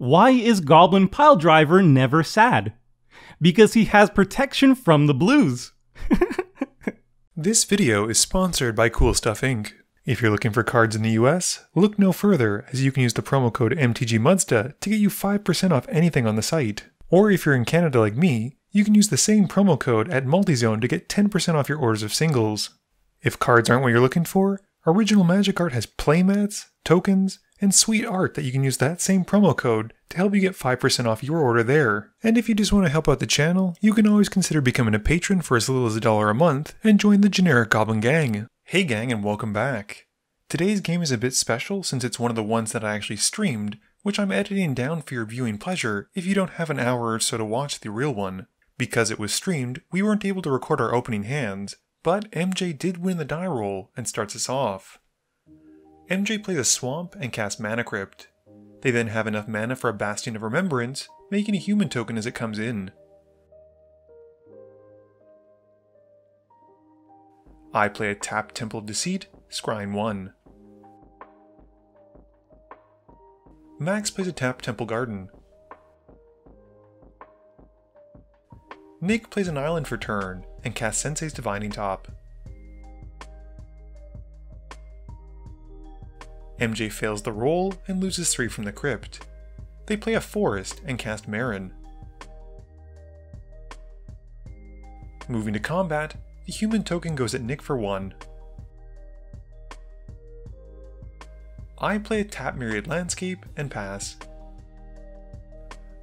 Why is Goblin Piledriver never sad? Because he has protection from the blues. This video is sponsored by Cool Stuff Inc. If you're looking for cards in the US, look no further, as you can use the promo code MTGMudsta to get you 5% off anything on the site. Or if you're in Canada like me, you can use the same promo code at Multizone to get 10% off your orders of singles. If cards aren't what you're looking for, Original Magic Art has playmats, tokens, and sweet art that you can use that same promo code to help you get 5% off your order there. And if you just want to help out the channel, you can always consider becoming a patron for as little as $1 a month and join the generic Goblin Gang. Hey gang, and welcome back. Today's game is a bit special since it's one of the ones that I actually streamed, which I'm editing down for your viewing pleasure if you don't have an hour or so to watch the real one. Because it was streamed, we weren't able to record our opening hands, but MJ did win the die roll and starts us off. MJ plays a Swamp and casts Mana Crypt. They then have enough mana for a Bastion of Remembrance, making a human token as it comes in. I play a tapped Temple of Deceit, scrying 1. Max plays a tapped Temple Garden. Nick plays an island for turn and casts Sensei's Divining Top. MJ fails the roll and loses 3 from the crypt. They play a forest and cast Marin. Moving to combat, the human token goes at Nick for 1. I play a tap Myriad Landscape and pass.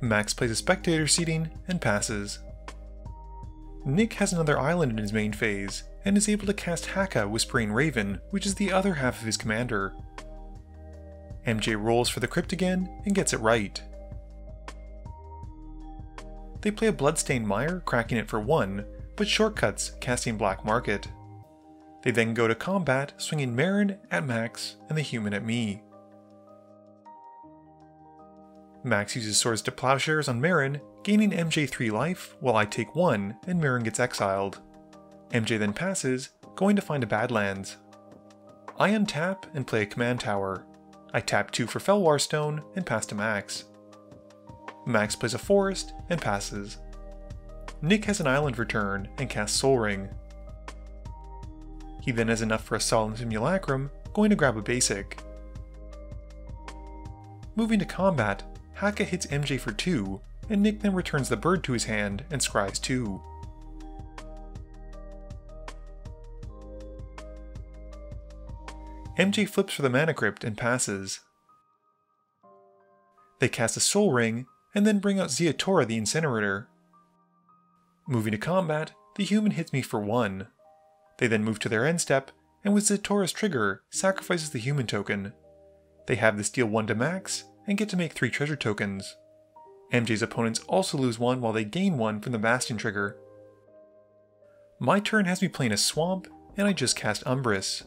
Max plays a Spectator Seating and passes. Nick has another island in his main phase, and is able to cast Haka Whispering Raven, which is the other half of his commander. MJ rolls for the crypt again, and gets it right. They play a Bloodstained Mire, cracking it for 1, but shortcuts, casting Black Market. They then go to combat, swinging Marin at Max, and the human at me. Max uses Swords to Plowshares on Marin, gaining MJ 3 life, while I take 1, and Marin gets exiled. MJ then passes, going to find a Badlands. I untap and play a Command Tower. I tap 2 for Felwar Stone and pass to Max. Max plays a forest and passes. Nick has an island for turn and casts Soul Ring. He then has enough for a Solemn Simulacrum, going to grab a basic. Moving to combat, Haka hits MJ for 2, and Nick then returns the bird to his hand and scries 2. MJ flips for the Mana Crypt and passes. They cast a Soul Ring, and then bring out Ziatora the Incinerator. Moving to combat, the human hits me for 1. They then move to their end step, and with Ziatora's trigger, sacrifices the human token. They have this deal 1 to Max, and get to make 3 treasure tokens. MJ's opponents also lose 1 while they gain 1 from the Bastion trigger. My turn has me playing a Swamp, and I just cast Umbris.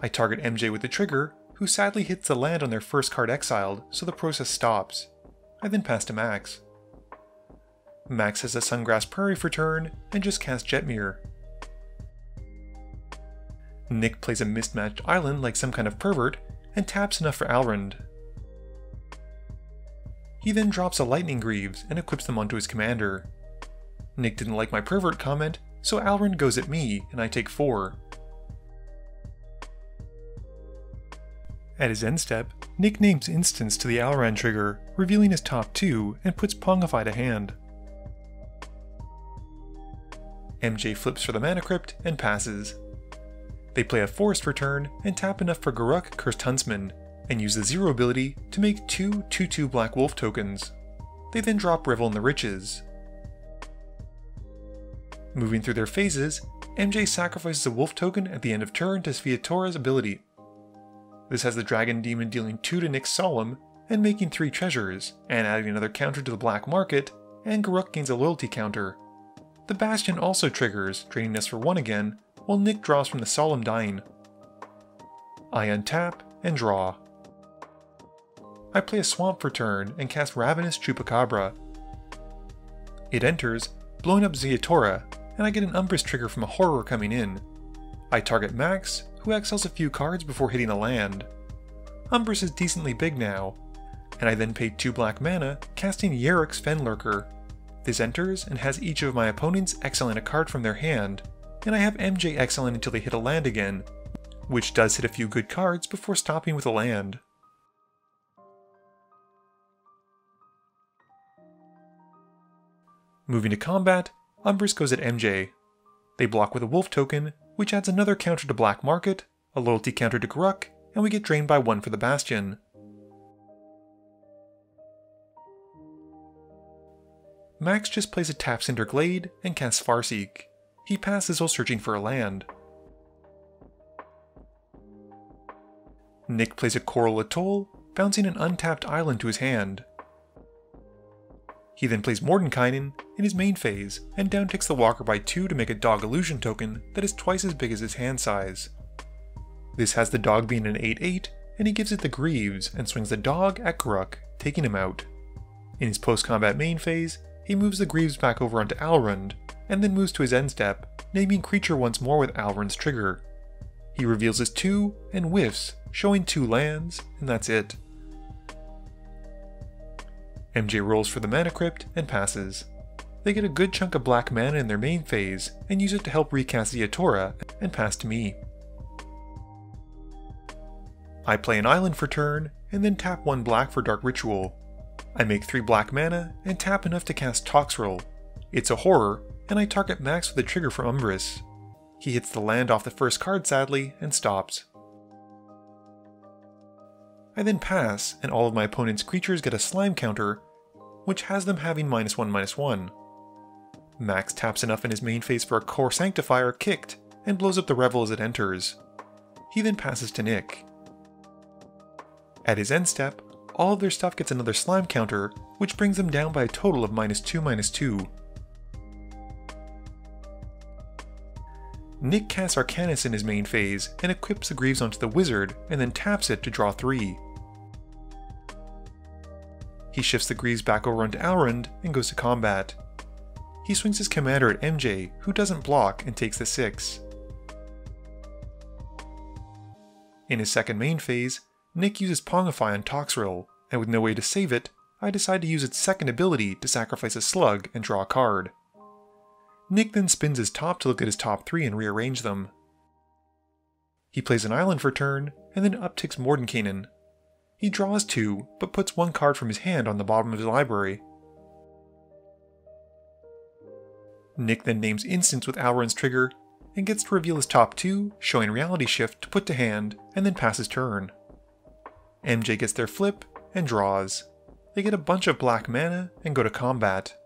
I target MJ with the trigger, who sadly hits the land on their first card exiled, so the process stops. I then pass to Max. Max has a Sungrass Prairie for turn, and just cast Jetmir. Nick plays a mismatched island like some kind of pervert, and taps enough for Alrund. He then drops a Lightning Greaves and equips them onto his commander. Nick didn't like my pervert comment, so Alrund goes at me, and I take 4. At his end step, Nick names Instance to the Alrund trigger, revealing his top 2, and puts Pongify to hand. MJ flips for the Mana Crypt and passes. They play a forest for turn and tap enough for Garruk Cursed Huntsman, and use the 0 ability to make 2 2/2 Black Wolf tokens. They then drop Revel in the Riches. Moving through their phases, MJ sacrifices a wolf token at the end of turn to Ziatora's ability. This has the Dragon Demon dealing 2 to Nick's Solemn, and making 3 treasures, and adding another counter to the Black Market, and Garruk gains a loyalty counter. The Bastion also triggers, draining us for 1 again, while Nick draws from the Solemn dying. I untap and draw. I play a Swamp for turn and cast Ravenous Chupacabra. It enters, blowing up Ziatora, and I get an Umbris trigger from a Horror coming in. I target Max, who exiles a few cards before hitting a land. Umbris is decently big now. and I then pay 2 black mana, casting Yerrick's Fenlurker. This enters and has each of my opponents exiling a card from their hand, and I have MJ exiling until they hit a land again, which does hit a few good cards before stopping with a land. Moving to combat, Umbris goes at MJ. They block with a wolf token, which adds another counter to Black Market, a loyalty counter to Gruk, and we get drained by 1 for the Bastion. Max just plays a tap Cinder Glade and casts Farseek. He passes while searching for a land. Nick plays a Coral Atoll, bouncing an untapped island to his hand. He then plays Mordenkainen in his main phase, and downticks the Walker by 2 to make a dog illusion token that is twice as big as his hand size. This has the dog being an 8/8, and he gives it the Greaves and swings the dog at Gruk, taking him out. In his post-combat main phase, he moves the Greaves back over onto Alrund, and then moves to his end step, naming creature once more with Alrund's trigger. He reveals his 2 and whiffs, showing 2 lands, and that's it. MJ rolls for the Mana Crypt and passes. They get a good chunk of black mana in their main phase, and use it to help recast Ziatora, and pass to me. I play an island for turn, and then tap 1 black for Dark Ritual. I make 3 black mana, and tap enough to cast Toxrill. It's a horror, and I target Max with a trigger for Umbris. He hits the land off the first card sadly, and stops. I then pass, and all of my opponent's creatures get a slime counter, which has them having -1/-1. Max taps enough in his main phase for a Core Sanctifier kicked, and blows up the Revel as it enters. He then passes to Nick. At his end step, all of their stuff gets another slime counter, which brings them down by a total of -2/-2. Nick casts Arcanus in his main phase, and equips the Greaves onto the Wizard, and then taps it to draw 3. He shifts the Greaves back over onto Alrund, and goes to combat. He swings his commander at MJ, who doesn't block and takes the 6. In his second main phase, Nick uses Pongify on Toxrill, and with no way to save it, I decide to use its second ability to sacrifice a slug and draw a card. Nick then spins his top to look at his top 3 and rearrange them. He plays an island for turn, and then upticks Mordenkainen. He draws 2, but puts 1 card from his hand on the bottom of his library. Nick then names Instance with Alrund's trigger, and gets to reveal his top 2, showing Reality Shift to put to hand, and then pass his turn. MJ gets their flip, and draws. They get a bunch of black mana, and go to combat.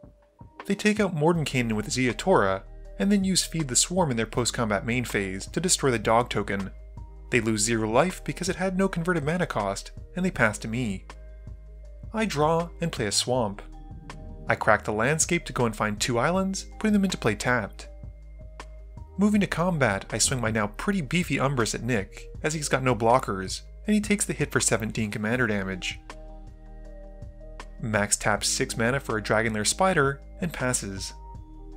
They take out Mordenkainen with Ziatora, and then use Feed the Swarm in their post-combat main phase to destroy the dog token. They lose 0 life because it had no converted mana cost, and they pass to me. I draw and play a swamp. I crack the landscape to go and find 2 islands, putting them into play tapped. Moving to combat, I swing my now pretty beefy Umbris at Nick, as he's got no blockers, and he takes the hit for 17 commander damage. Max taps 6 mana for a Dragonlair Spider, and passes.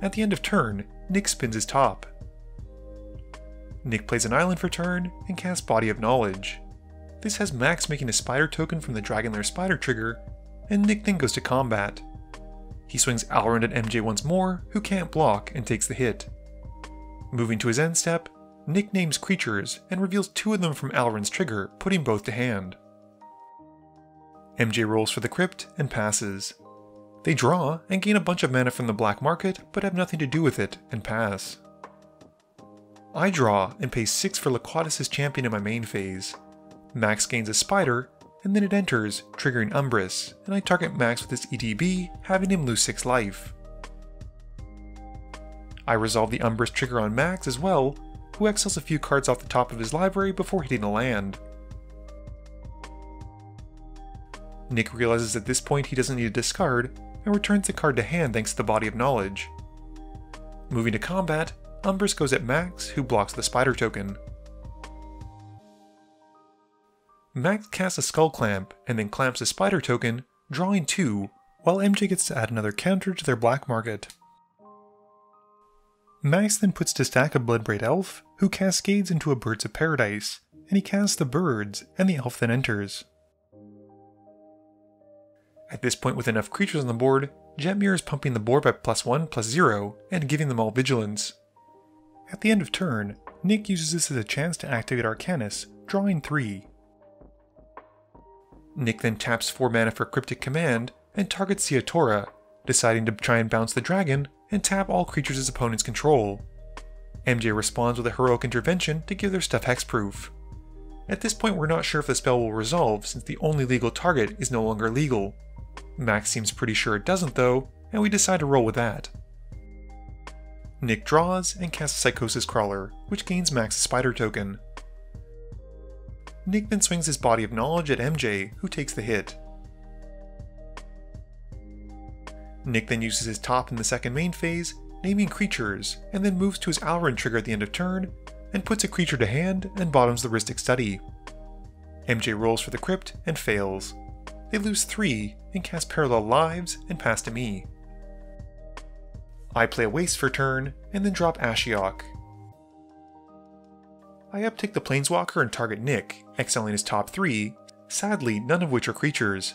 At the end of turn, Nick spins his top. Nick plays an island for turn, and casts Body of Knowledge. This has Max making a spider token from the Dragonlair Spider trigger, and Nick then goes to combat. He swings Alrund at MJ once more, who can't block, and takes the hit. Moving to his end step, Nick names creatures, and reveals 2 of them from Alrund's trigger, putting both to hand. MJ rolls for the Crypt, and passes. They draw, and gain a bunch of mana from the black market, but have nothing to do with it, and pass. I draw, and pay 6 for Laquatus' Champion in my main phase. Max gains a spider, and then it enters, triggering Umbris, and I target Max with his ETB, having him lose 6 life. I resolve the Umbris trigger on Max as well, who exiles a few cards off the top of his library before hitting a land. Nick realizes at this point he doesn't need to discard, and returns the card to hand thanks to the Body of Knowledge. Moving to combat, Umbris goes at Max, who blocks the spider token. Max casts a Skull Clamp, and then clamps a spider token, drawing 2, while MJ gets to add another counter to their black market. Max then puts to stack a Bloodbraid Elf, who cascades into a Birds of Paradise, and he casts the birds, and the elf then enters. At this point, with enough creatures on the board, Jetmir is pumping the board by +1/+0 and giving them all vigilance. At the end of turn, Nick uses this as a chance to activate Arcanus, drawing 3. Nick then taps 4 mana for Cryptic Command and targets Ziatora, deciding to try and bounce the dragon and tap all creatures his opponents control. MJ responds with a Heroic Intervention to give their stuff hexproof. At this point, we're not sure if the spell will resolve since the only legal target is no longer legal. Max seems pretty sure it doesn't though, and we decide to roll with that. Nick draws and casts Psychosis Crawler, which gains Max's Spider token. Nick then swings his Body of Knowledge at MJ, who takes the hit. Nick then uses his top in the second main phase, naming creatures, and then moves to his Alrund trigger at the end of turn, and puts a creature to hand and bottoms the Rhystic Study. MJ rolls for the crypt and fails. They lose 3 and cast Parallel Lives and pass to me. I play a Waste for turn and then drop Ashiok. I uptick the Planeswalker and target Nick, exiling his top 3, sadly none of which are creatures.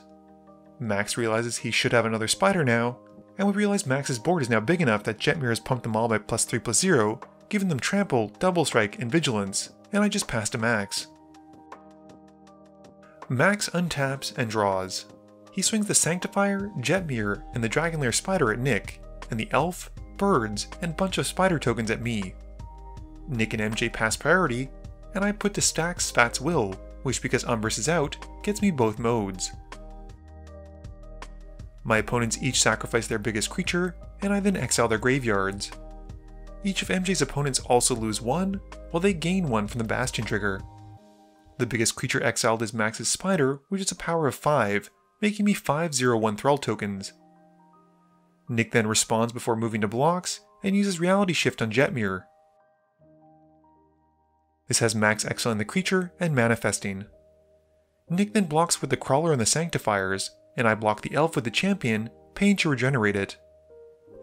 Max realizes he should have another spider now, and we realize Max's board is now big enough that Jetmir has pumped them all by +3/+0, giving them Trample, Double Strike, and Vigilance, and I just pass to Max. Max untaps and draws. He swings the Sanctifier, Jetmir, and the Dragonlair Spider at Nick, and the Elf, Birds, and bunch of Spider tokens at me. Nick and MJ pass priority, and I put to stack Svat's Will, which because Umbris is out, gets me both modes. My opponents each sacrifice their biggest creature, and I then exile their graveyards. Each of MJ's opponents also lose 1, while they gain 1 from the Bastion trigger. The biggest creature exiled is Max's Spider, which is a power of 5, making me 5/0/1 Thrall tokens. Nick then responds before moving to blocks, and uses Reality Shift on Jetmir. This has Max exiling the creature and manifesting. Nick then blocks with the Crawler and the Sanctifiers, and I block the Elf with the Champion, paying to regenerate it.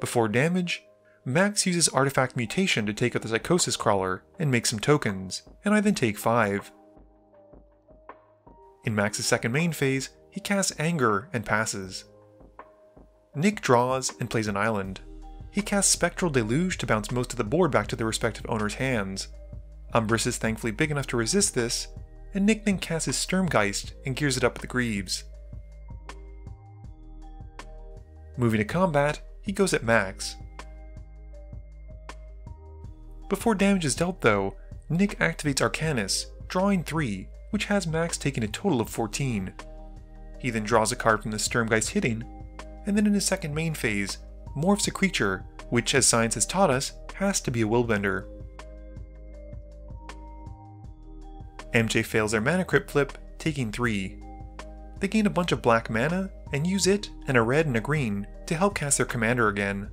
Before damage, Max uses Artifact Mutation to take out the Psychosis Crawler and make some tokens, and I then take 5. In Max's second main phase, he casts Anger and passes. Nick draws and plays an island. He casts Spectral Deluge to bounce most of the board back to their respective owners' hands. Umbris is thankfully big enough to resist this, and Nick then casts his Sturmgeist and gears it up with the Greaves. Moving to combat, he goes at Max. Before damage is dealt though, Nick activates Arcanus, drawing 3, which has Max taking a total of 14. He then draws a card from the Sturmgeist hitting, and then in his second main phase, morphs a creature, which as science has taught us, has to be a Willbender. MJ fails their Mana Crypt flip, taking 3. They gain a bunch of black mana, and use it, and a red and a green, to help cast their commander again.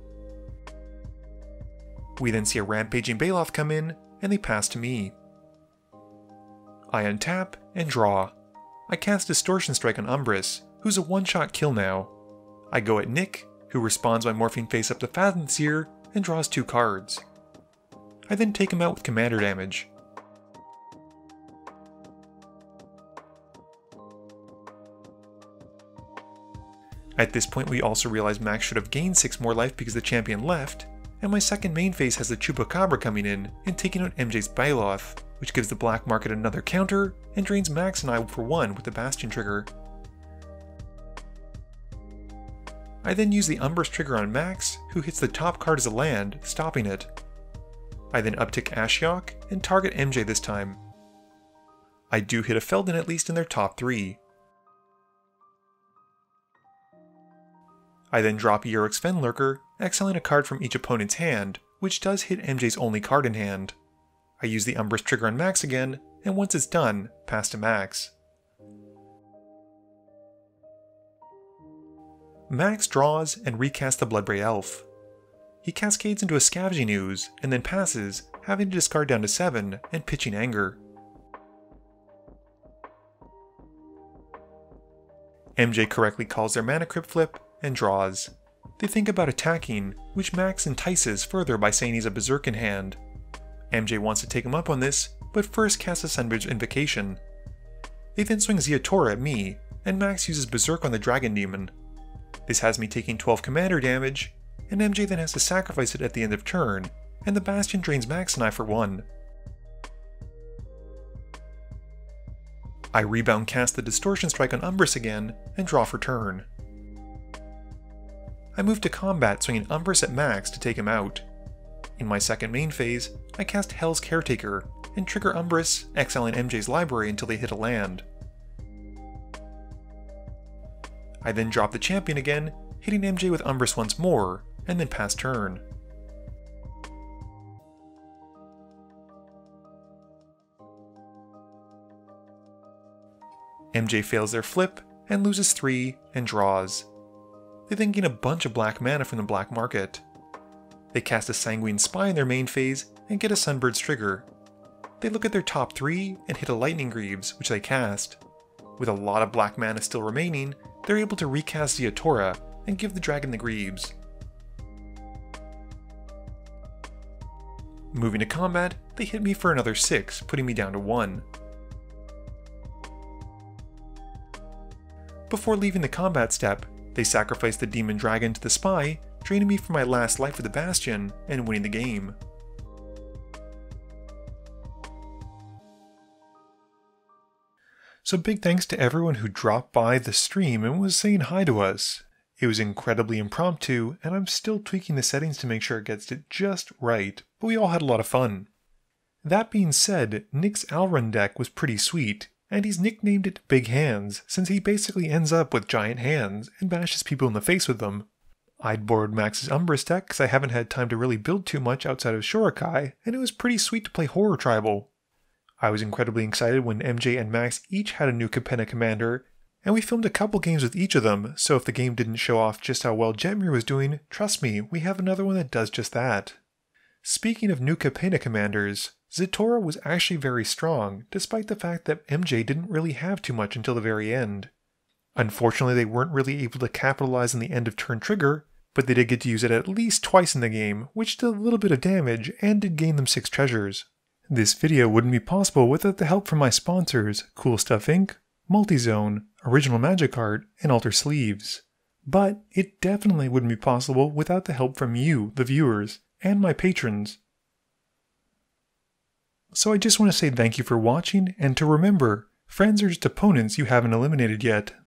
We then see a Rampaging Baloth come in, and they pass to me. I untap and draw. I cast Distortion Strike on Umbris, who's a one-shot kill now. I go at Nick, who responds by morphing face up to Fathom Seer, and draws 2 cards. I then take him out with commander damage. At this point we also realize Max should have gained 6 more life because the champion left, and my second main phase has the Chupacabra coming in and taking out MJ's Baloth, which gives the black market another counter and drains Max and I for 1 with the Bastion trigger. I then use the Umbris trigger on Max, who hits the top card as a land, stopping it. I then uptick Ashiok and target MJ this time. I do hit a Feldon at least in their top 3. I then drop Yorick's Fenlurker, exiling a card from each opponent's hand, which does hit MJ's only card in hand. I use the Umbris trigger on Max again, and once it's done, pass to Max. Max draws and recasts the Bloodbray Elf. He cascades into a Scavenging Ooze, and then passes, having to discard down to 7 and pitching Anger. MJ correctly calls their Mana Crypt flip, and draws. They think about attacking, which Max entices further by saying he's a Berserk in hand. MJ wants to take him up on this, but first casts a Sunbridge Invocation. They then swing Ziatora at me, and Max uses Berserk on the Dragon Demon. This has me taking 12 commander damage, and MJ then has to sacrifice it at the end of turn, and the Bastion drains Max and I for 1. I rebound cast the Distortion Strike on Umbris again, and draw for turn. I move to combat swinging Umbris at Max to take him out. In my second main phase, I cast Hell's Caretaker, and trigger Umbris, exiling MJ's library until they hit a land. I then drop the champion again, hitting MJ with Umbris once more, and then pass turn. MJ fails their flip, and loses 3, and draws. They then gain a bunch of black mana from the black market. They cast a Sanguine Spy in their main phase, and get a Sunbird's trigger. They look at their top 3, and hit a Lightning Greaves, which they cast. With a lot of black mana still remaining, they're able to recast Ziatora, and give the dragon the Greaves. Moving to combat, they hit me for another 6, putting me down to 1. Before leaving the combat step, they sacrifice the Demon Dragon to the Spy, draining me for my last life of the Bastion, and winning the game. So big thanks to everyone who dropped by the stream and was saying hi to us. It was incredibly impromptu, and I'm still tweaking the settings to make sure it gets it just right, but we all had a lot of fun. That being said, Nick's Alrund deck was pretty sweet, and he's nicknamed it Big Hands since he basically ends up with giant hands and bashes people in the face with them. I'd borrowed Max's Umbris deck because I haven't had time to really build too much outside of Shorikai, and it was pretty sweet to play Horror Tribal. I was incredibly excited when MJ and Max each had a new Capenna commander, and we filmed a couple games with each of them, so if the game didn't show off just how well Jetmir was doing, trust me, we have another one that does just that. Speaking of new Capenna commanders, Ziatora was actually very strong, despite the fact that MJ didn't really have too much until the very end. Unfortunately, they weren't really able to capitalize on the end of turn trigger, but they did get to use it at least twice in the game, which did a little bit of damage and did gain them 6 treasures. This video wouldn't be possible without the help from my sponsors, Cool Stuff Inc., Multizone, Original Magic Art, and Alter Sleeves. But it definitely wouldn't be possible without the help from you, the viewers, and my patrons. So I just want to say thank you for watching, and to remember, friends are just opponents you haven't eliminated yet.